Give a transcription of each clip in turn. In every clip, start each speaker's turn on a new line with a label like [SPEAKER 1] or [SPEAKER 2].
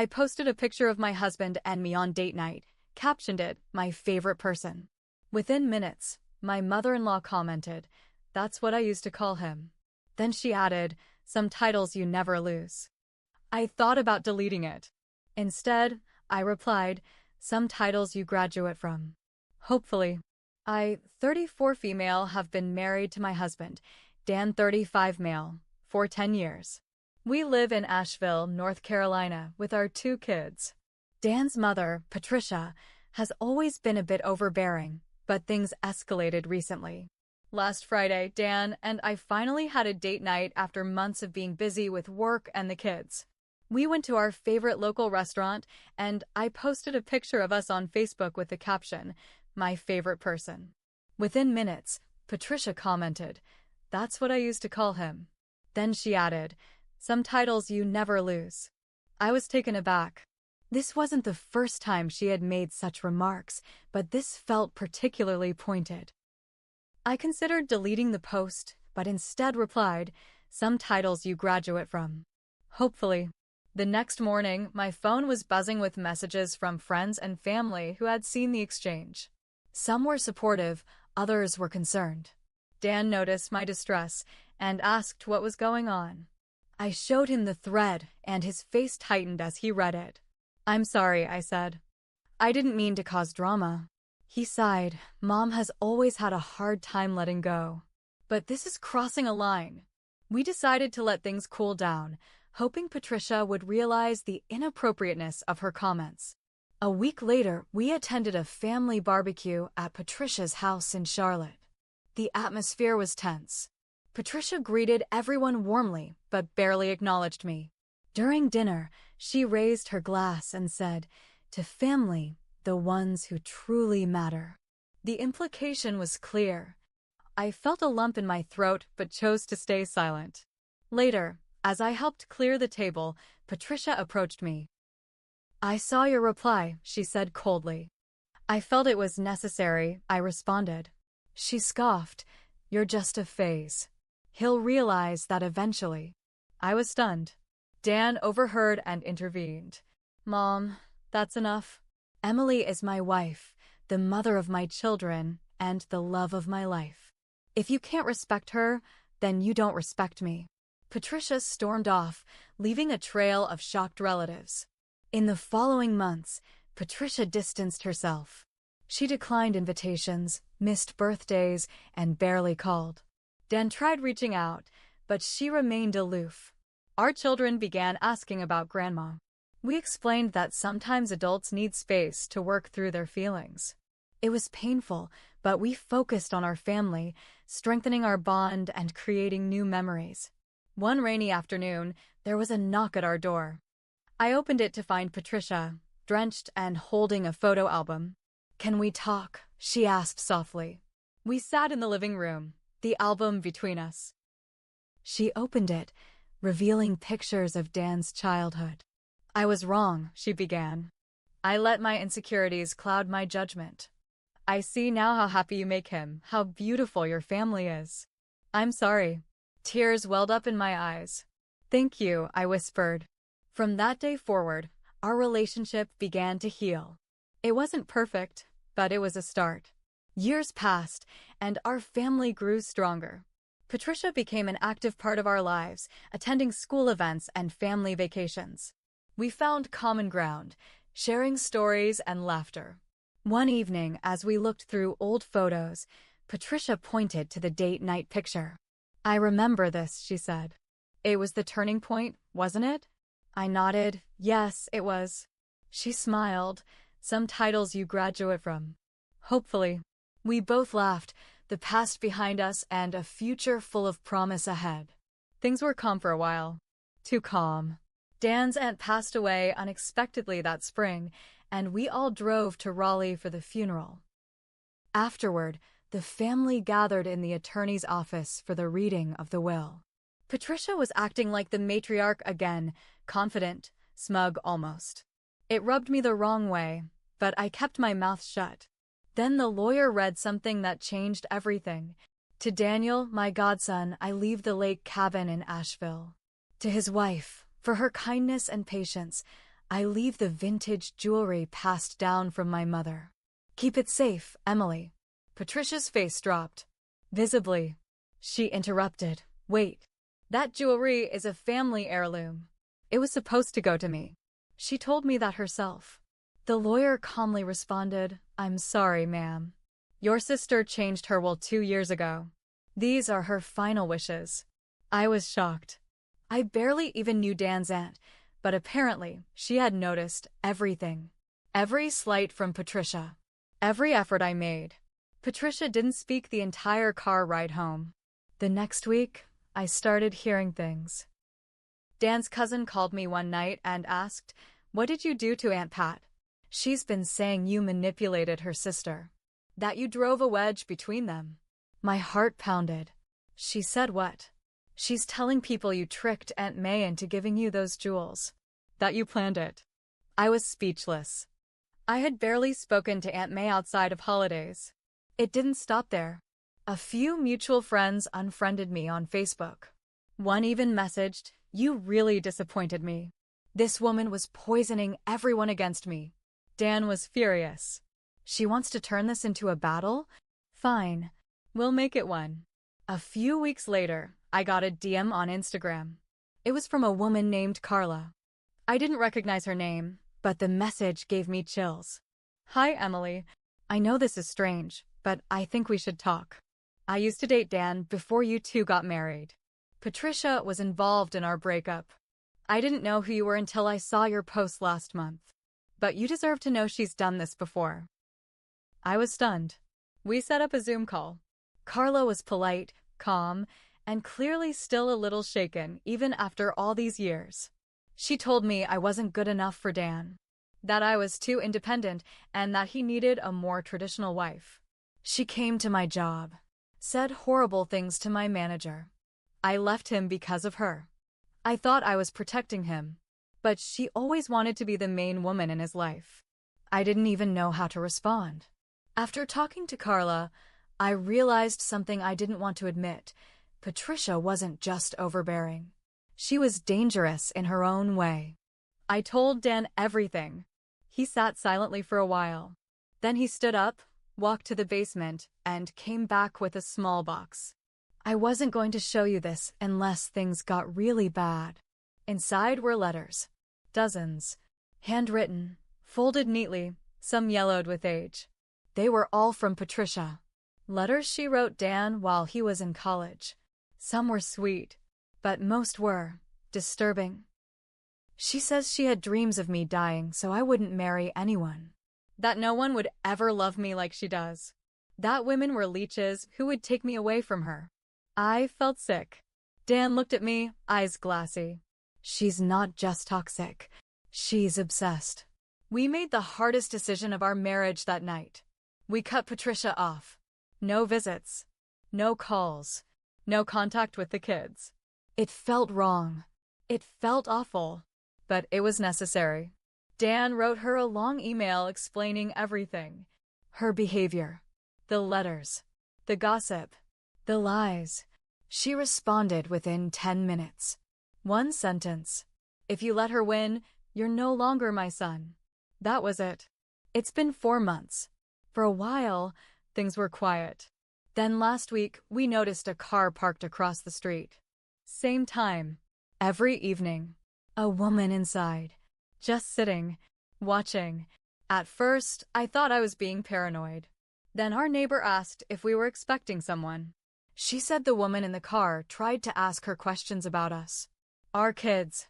[SPEAKER 1] I posted a picture of my husband and me on date night, captioned it, "My favorite person." Within minutes, my mother-in-law commented, "That's what I used to call him." Then she added, "Some titles you never lose." I thought about deleting it. Instead, I replied, "Some titles you graduate from." Hopefully. I, 34 female, have been married to my husband, Dan, 35 male, for 10 years. We live in Asheville, North Carolina, with our 2 kids. Dan's mother, Patricia, has always been a bit overbearing, but things escalated recently. Last Friday, Dan and I finally had a date night after months of being busy with work and the kids. We went to our favorite local restaurant, and I posted a picture of us on Facebook with the caption, "My favorite person." Within minutes, Patricia commented, "That's what I used to call him." Then she added, "Some titles you never lose." I was taken aback. This wasn't the first time she had made such remarks, but this felt particularly pointed. I considered deleting the post, but instead replied, "Some titles you graduate from." Hopefully. The next morning, my phone was buzzing with messages from friends and family who had seen the exchange. Some were supportive, others were concerned. Dan noticed my distress and asked what was going on. I showed him the thread, and his face tightened as he read it. "I'm sorry," I said. "I didn't mean to cause drama." He sighed. "Mom has always had a hard time letting go. But this is crossing a line." We decided to let things cool down, hoping Patricia would realize the inappropriateness of her comments. A week later, we attended a family barbecue at Patricia's house in Charlotte. The atmosphere was tense. Patricia greeted everyone warmly, but barely acknowledged me. During dinner, she raised her glass and said, "To family, the ones who truly matter." The implication was clear. I felt a lump in my throat but chose to stay silent. Later, as I helped clear the table, Patricia approached me. "I saw your reply," she said coldly. "I felt it was necessary," I responded. She scoffed, "You're just a phase. He'll realize that eventually." I was stunned. Dan overheard and intervened. "Mom, that's enough. Emily is my wife, the mother of my children, and the love of my life. If you can't respect her, then you don't respect me." Patricia stormed off, leaving a trail of shocked relatives. In the following months, Patricia distanced herself. She declined invitations, missed birthdays, and barely called. Dan tried reaching out, but she remained aloof. Our children began asking about Grandma. We explained that sometimes adults need space to work through their feelings. It was painful, but we focused on our family, strengthening our bond and creating new memories. One rainy afternoon, there was a knock at our door. I opened it to find Patricia, drenched and holding a photo album. "Can we talk?" she asked softly. We sat in the living room, the album between us. She opened it, revealing pictures of Dan's childhood. "I was wrong," she began. "I let my insecurities cloud my judgment. I see now how happy you make him, how beautiful your family is. I'm sorry." Tears welled up in my eyes. "Thank you," I whispered. From that day forward, our relationship began to heal. It wasn't perfect, but it was a start. Years passed, and our family grew stronger. Patricia became an active part of our lives, attending school events and family vacations. We found common ground, sharing stories and laughter. One evening, as we looked through old photos, Patricia pointed to the date night picture. "I remember this," she said. "It was the turning point, wasn't it?" I nodded. "Yes, it was." She smiled. "Some titles you graduate from." Hopefully. We both laughed, the past behind us and a future full of promise ahead. Things were calm for a while. Too calm. Dan's aunt passed away unexpectedly that spring, and we all drove to Raleigh for the funeral. Afterward, the family gathered in the attorney's office for the reading of the will. Patricia was acting like the matriarch again, confident, smug almost. It rubbed me the wrong way, but I kept my mouth shut. Then the lawyer read something that changed everything. "To Daniel, my godson, I leave the lake cabin in Asheville. To his wife, for her kindness and patience, I leave the vintage jewelry passed down from my mother. Keep it safe, Emily. Patricia's face dropped. Visibly. She interrupted. Wait. That jewelry is a family heirloom. It was supposed to go to me. She told me that herself. The lawyer calmly responded, I'm sorry, ma'am. Your sister changed her will 2 years ago. These are her final wishes. I was shocked. I barely even knew Dan's aunt, but apparently she had noticed everything. Every slight from Patricia. Every effort I made. Patricia didn't speak the entire car ride home. The next week, I started hearing things. Dan's cousin called me one night and asked, what did you do to Aunt Pat? She's been saying you manipulated her sister. That you drove a wedge between them. My heart pounded. She said what? She's telling people you tricked Aunt May into giving you those jewels. That you planned it. I was speechless. I had barely spoken to Aunt May outside of holidays. It didn't stop there. A few mutual friends unfriended me on Facebook. One even messaged, you really disappointed me. This woman was poisoning everyone against me. Dan was furious. She wants to turn this into a battle? Fine. We'll make it one. A few weeks later, I got a DM on Instagram. It was from a woman named Carla. I didn't recognize her name, but the message gave me chills. Hi, Emily. I know this is strange, but I think we should talk. I used to date Dan before you two got married. Patricia was involved in our breakup. I didn't know who you were until I saw your post last month. But you deserve to know she's done this before. I was stunned. We set up a Zoom call. Carla was polite, calm, and clearly still a little shaken, even after all these years. She told me I wasn't good enough for Dan, that I was too independent, and that he needed a more traditional wife. She came to my job, said horrible things to my manager. I left him because of her. I thought I was protecting him, but she always wanted to be the main woman in his life. I didn't even know how to respond. After talking to Carla, I realized something I didn't want to admit. Patricia wasn't just overbearing. She was dangerous in her own way. I told Dan everything. He sat silently for a while. Then he stood up, walked to the basement, and came back with a small box. I wasn't going to show you this unless things got really bad. Inside were letters. Dozens. Handwritten, folded neatly, some yellowed with age. They were all from Patricia. Letters she wrote Dan while he was in college. Some were sweet, but most were disturbing. She says she had dreams of me dying so I wouldn't marry anyone. That no one would ever love me like she does. That women were leeches who would take me away from her. I felt sick. Dan looked at me, eyes glassy. She's not just toxic. She's obsessed. We made the hardest decision of our marriage that night. We cut Patricia off. No visits. No calls. No contact with the kids. It felt wrong. It felt awful. But it was necessary. Dan wrote her a long email explaining everything. Her behavior. The letters. The gossip. The lies. She responded within 10 minutes. One sentence. If you let her win, you're no longer my son. That was it. It's been 4 months. For a while, things were quiet. Then last week, we noticed a car parked across the street. Same time. Every evening. A woman inside. Just sitting. Watching. At first, I thought I was being paranoid. Then our neighbor asked if we were expecting someone. She said the woman in the car tried to ask her questions about us. Our kids.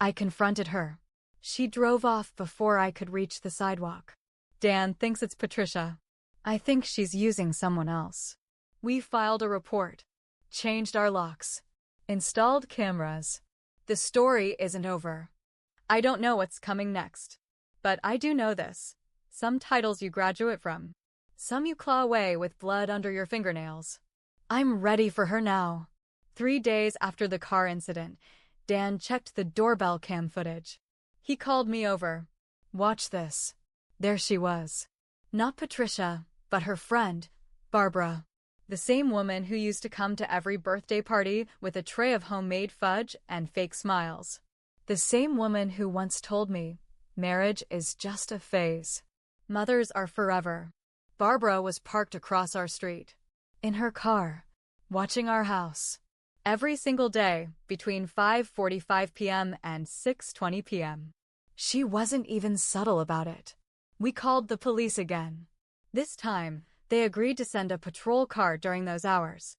[SPEAKER 1] I confronted her. She drove off before I could reach the sidewalk. Dan thinks it's Patricia. I think she's using someone else. We filed a report. Changed our locks. Installed cameras. The story isn't over. I don't know what's coming next. But I do know this. Some titles you graduate from. Some you claw away with blood under your fingernails. I'm ready for her now. 3 days after the car incident, Dan checked the doorbell cam footage. He called me over. Watch this. There she was. Not Patricia, but her friend, Barbara. The same woman who used to come to every birthday party with a tray of homemade fudge and fake smiles. The same woman who once told me, marriage is just a phase. Mothers are forever. Barbara was parked across our street, in her car, watching our house. Every single day, between 5:45 p.m. and 6:20 p.m. She wasn't even subtle about it. We called the police again. This time, they agreed to send a patrol car during those hours.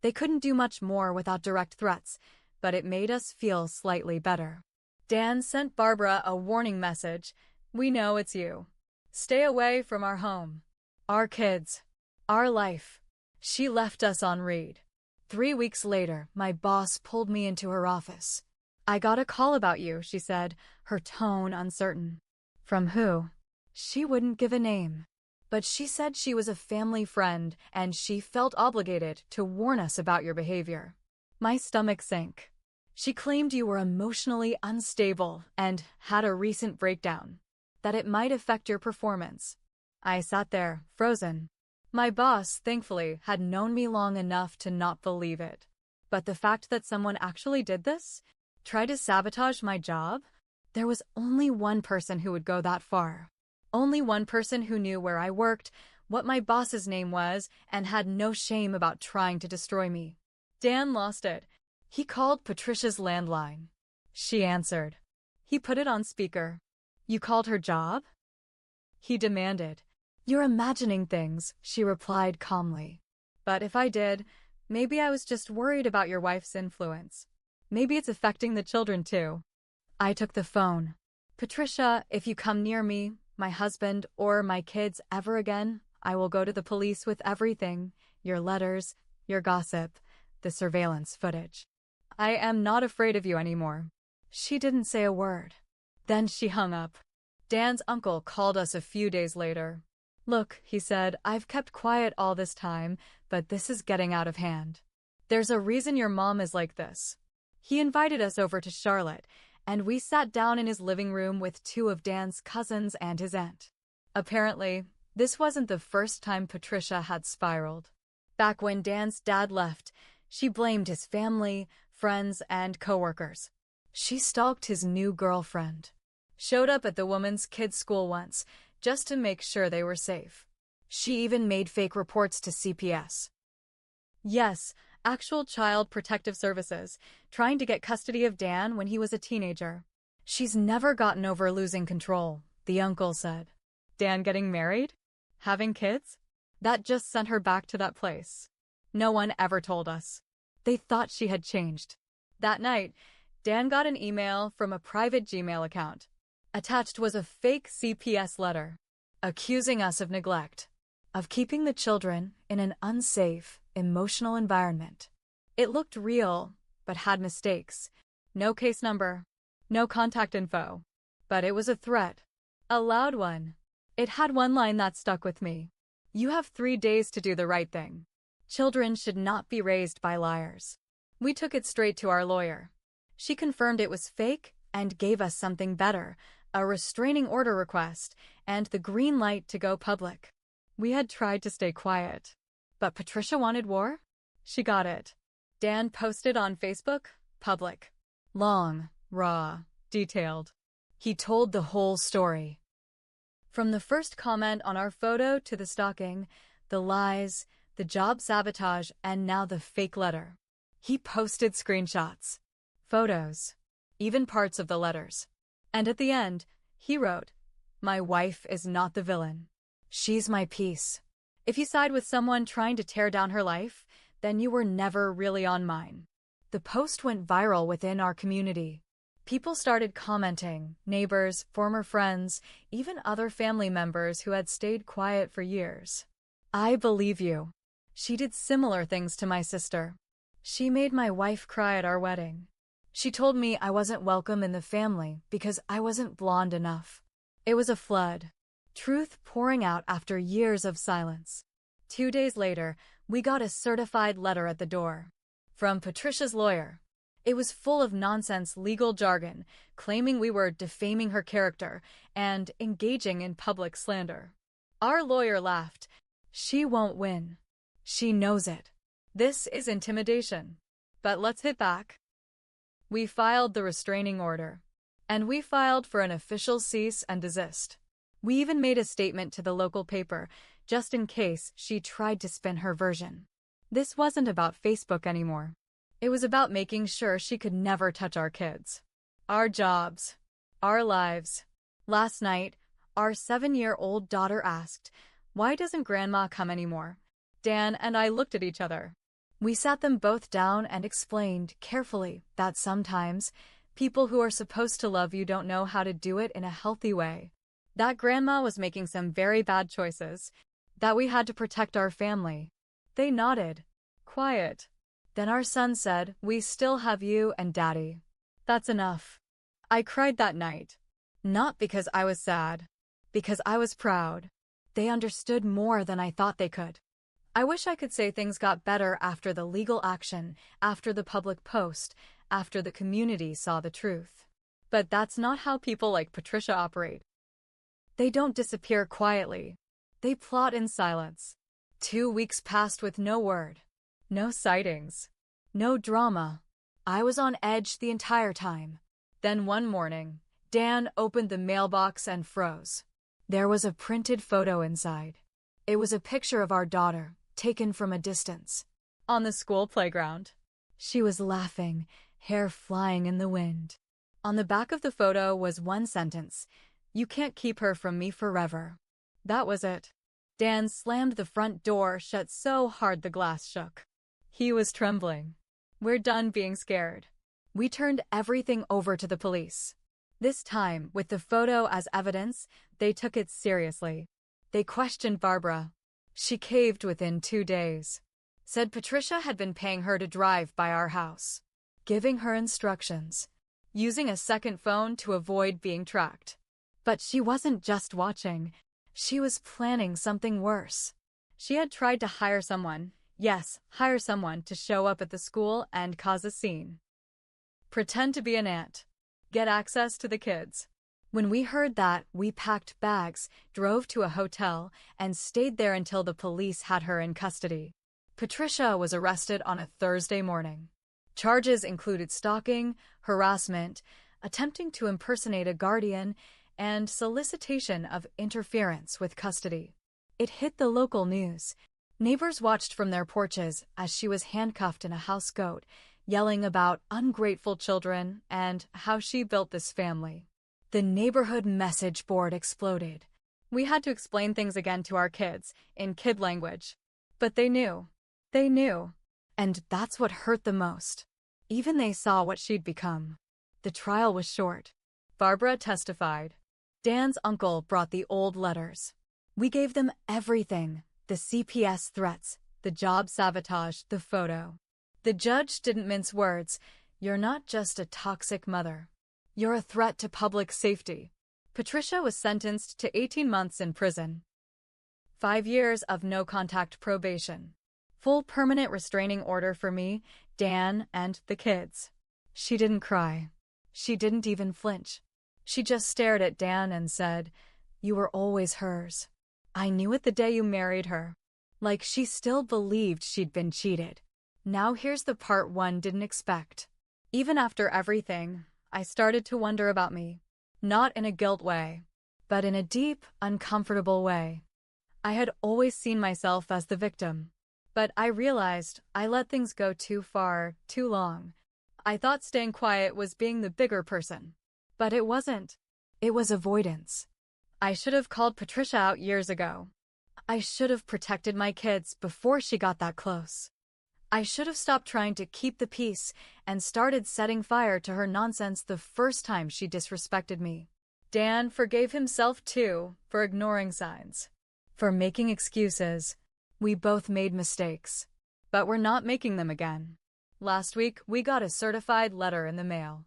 [SPEAKER 1] They couldn't do much more without direct threats, but it made us feel slightly better. Dan sent Barbara a warning message. We know it's you. Stay away from our home. Our kids. Our life. She left us on read. 3 weeks later, my boss pulled me into her office. I got a call about you, she said, her tone uncertain. From who? She wouldn't give a name. But she said she was a family friend and she felt obligated to warn us about your behavior. My stomach sank. She claimed you were emotionally unstable and had a recent breakdown, that it might affect your performance. I sat there, frozen. My boss, thankfully, had known me long enough to not believe it. But the fact that someone actually did this, tried to sabotage my job, there was only one person who would go that far. Only one person who knew where I worked, what my boss's name was, and had no shame about trying to destroy me. Dan lost it. He called Patricia's landline. She answered. He put it on speaker. You called her job? He demanded. You're imagining things, she replied calmly. But if I did, maybe I was just worried about your wife's influence. Maybe it's affecting the children too. I took the phone. Patricia, if you come near me, my husband, or my kids ever again, I will go to the police with everything, your letters, your gossip, the surveillance footage. I am not afraid of you anymore. She didn't say a word. Then she hung up. Dan's uncle called us a few days later. Look, he said, I've kept quiet all this time, but this is getting out of hand. There's a reason your mom is like this. He invited us over to Charlotte, and we sat down in his living room with 2 of Dan's cousins and his aunt. Apparently, this wasn't the first time Patricia had spiraled. Back when Dan's dad left, she blamed his family, friends, and coworkers. She stalked his new girlfriend. Showed up at the woman's kids' school once, just to make sure they were safe. She even made fake reports to CPS. Yes, actual Child Protective Services, trying to get custody of Dan when he was a teenager. She's never gotten over losing control, the uncle said. Dan getting married? Having kids? That just sent her back to that place. No one ever told us. They thought she had changed. That night, Dan got an email from a private Gmail account. Attached was a fake CPS letter, accusing us of neglect, of keeping the children in an unsafe, emotional environment. It looked real, but had mistakes. No case number, no contact info. But it was a threat. A loud one. It had one line that stuck with me. You have 3 days to do the right thing. Children should not be raised by liars. We took it straight to our lawyer. She confirmed it was fake and gave us something better, a restraining order request, and the green light to go public. We had tried to stay quiet. But Patricia wanted war? She got it. Dan posted on Facebook, public. Long, raw, detailed. He told the whole story. From the first comment on our photo to the stalking, the lies, the job sabotage, and now the fake letter. He posted screenshots, photos, even parts of the letters. And at the end, he wrote, My wife is not the villain. She's my peace. If you side with someone trying to tear down her life, then you were never really on mine. The post went viral within our community. People started commenting, neighbors, former friends, even other family members who had stayed quiet for years. I believe you. She did similar things to my sister. She made my wife cry at our wedding. She told me I wasn't welcome in the family because I wasn't blonde enough. It was a flood. Truth pouring out after years of silence. 2 days later, we got a certified letter at the door. From Patricia's lawyer. It was full of nonsense legal jargon, claiming we were defaming her character and engaging in public slander. Our lawyer laughed. She won't win. She knows it. This is intimidation. But let's hit back. We filed the restraining order. And we filed for an official cease and desist. We even made a statement to the local paper, just in case she tried to spin her version. This wasn't about Facebook anymore. It was about making sure she could never touch our kids. Our jobs. Our lives. Last night, our 7-year-old daughter asked, "Why doesn't Grandma come anymore?" Dan and I looked at each other. We sat them both down and explained carefully that sometimes people who are supposed to love you don't know how to do it in a healthy way. That Grandma was making some very bad choices, that we had to protect our family. They nodded. Quiet. Then our son said, "We still have you and Daddy." That's enough. I cried that night. Not because I was sad. Because I was proud. They understood more than I thought they could. I wish I could say things got better after the legal action, after the public post, after the community saw the truth. But that's not how people like Patricia operate. They don't disappear quietly. They plot in silence. 2 weeks passed with no word. No sightings. No drama. I was on edge the entire time. Then one morning, Dan opened the mailbox and froze. There was a printed photo inside. It was a picture of our daughter, taken from a distance. On the school playground. She was laughing, hair flying in the wind. On the back of the photo was one sentence: "You can't keep her from me forever." That was it. Dan slammed the front door shut so hard the glass shook. He was trembling. We're done being scared. We turned everything over to the police. This time, with the photo as evidence, they took it seriously. They questioned Barbara. She caved within 2 days. Said Patricia had been paying her to drive by our house, giving her instructions, using a second phone to avoid being tracked. But she wasn't just watching. She was planning something worse. She had tried to hire someone, yes, hire someone to show up at the school and cause a scene. Pretend to be an aunt. Get access to the kids. When we heard that, we packed bags, drove to a hotel, and stayed there until the police had her in custody. Patricia was arrested on a Thursday morning. Charges included stalking, harassment, attempting to impersonate a guardian, and solicitation of interference with custody. It hit the local news. Neighbors watched from their porches as she was handcuffed in a house goat, yelling about ungrateful children and how she built this family. The neighborhood message board exploded. We had to explain things again to our kids, in kid language. But they knew. They knew. And that's what hurt the most. Even they saw what she'd become. The trial was short. Barbara testified. Dan's uncle brought the old letters. We gave them everything. The CPS threats, the job sabotage, the photo. The judge didn't mince words. You're not just a toxic mother. You're a threat to public safety. Patricia was sentenced to 18 months in prison. 5 years of no-contact probation. Full permanent restraining order for me, Dan, and the kids. She didn't cry. She didn't even flinch. She just stared at Dan and said, "You were always hers. I knew it the day you married her." Like she still believed she'd been cheated. Now here's the part one didn't expect. Even after everything, I started to wonder about me. Not in a guilt way, but in a deep, uncomfortable way. I had always seen myself as the victim. But I realized I let things go too far, too long. I thought staying quiet was being the bigger person. But it wasn't. It was avoidance. I should have called Patricia out years ago. I should have protected my kids before she got that close. I should have stopped trying to keep the peace and started setting fire to her nonsense the first time she disrespected me. Dan forgave himself too for ignoring signs, for making excuses. We both made mistakes, but we're not making them again. Last week, we got a certified letter in the mail.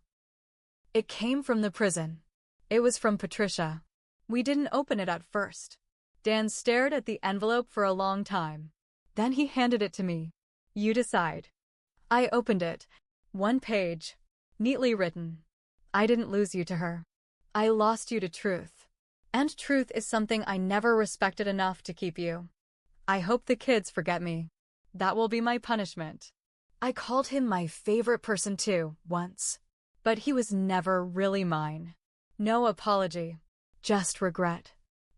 [SPEAKER 1] It came from the prison. It was from Patricia. We didn't open it at first. Dan stared at the envelope for a long time. Then he handed it to me. "You decide." I opened it. 1 page. Neatly written. "I didn't lose you to her. I lost you to truth. And truth is something I never respected enough to keep you. I hope the kids forget me. That will be my punishment." I called him my favorite person too, once. But he was never really mine. No apology, just regret.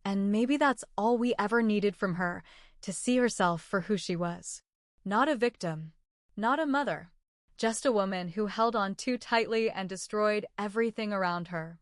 [SPEAKER 1] And maybe that's all we ever needed from her, to see herself for who she was. Not a victim, not a mother, just a woman who held on too tightly and destroyed everything around her.